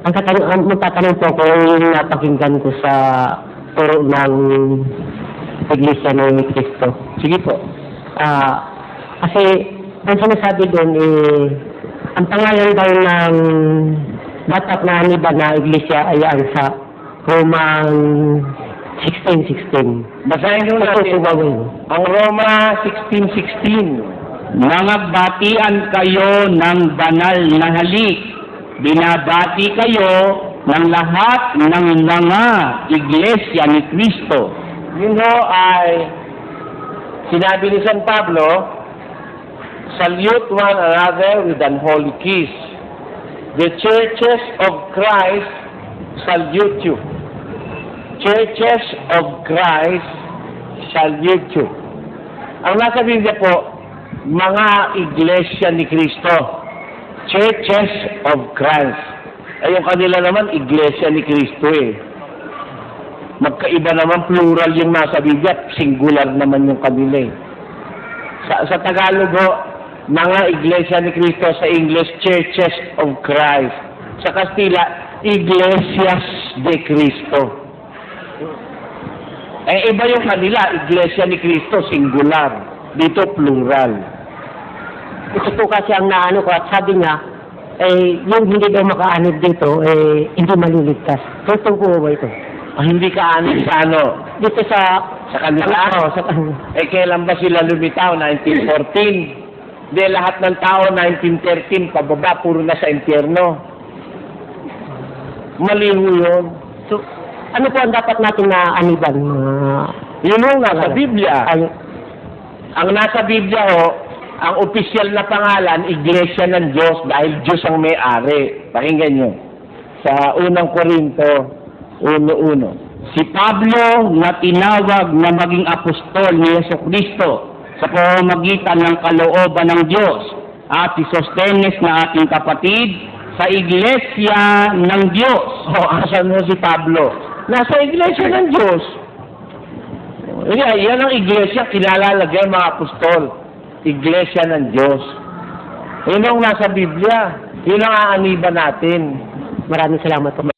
ang magtatanong po ko yung napakinggan ko sa turo ng Iglesia ni Cristo. Sige po. Kasi ang sinasabi doon ang pangalan daw ng batak na aniba na Iglesia ay ang sa Romang 16:16. Basahin nyo natin ang Roma 16:16. Nangagbatian kayo ng banal na halik. Binabati kayo ng lahat ng mga iglesia ni Cristo. Yun ho ay sinabi ni San Pablo, salute one another with an holy kiss. The churches of Christ salute you. Churches of Christ salute you. Ang nasa Biblia po, mga iglesia ni Cristo. Churches of Christ. Ay yung kanila naman, iglesia ni Cristo eh. Magkaiba naman, plural yung nasa Biblia, singular naman yung kanila eh. Sa Tagalog ho, mga iglesia ni Cristo, sa English, Churches of Christ. Sa Kastila, Iglesias de Cristo. Eh, iba yung kanila, iglesia ni Cristo, singular. Dito, plural. Ito po kasi ang naano ko at sabi niya, yung hindi daw makaanib dito, hindi maliligtas. Totoo po ba ito? Hindi ka anin sa ano? Dito sa kanila? sa kanila. Kailan ba sila lumitaw? 1914. Di lahat ng tao, 1913, pababa, puro na sa impyerno. Maliho yun. So, ano po ang dapat natin na aniban? Yun ho nga, sa Biblia. Ang nasa Biblia ho, ang opisyal na pangalan, Iglesia ng Diyos, dahil Diyos ang may-ari. Pakinggan nyo. Sa unang Korinto, 1:1. Si Pablo na tinawag na maging apostol ni Jesucristo sa pamamagitan ng kalooban ng Diyos at si Sostenes na ating kapatid sa Iglesia ng Diyos. Asan mo si Pablo? Nasa Iglesia ng Diyos. Yan ang Iglesia, kinalalagay mga apostol. Iglesia ng Diyos. Yun ang nasa Biblia. Yun ang aaniba natin. Maraming salamat po.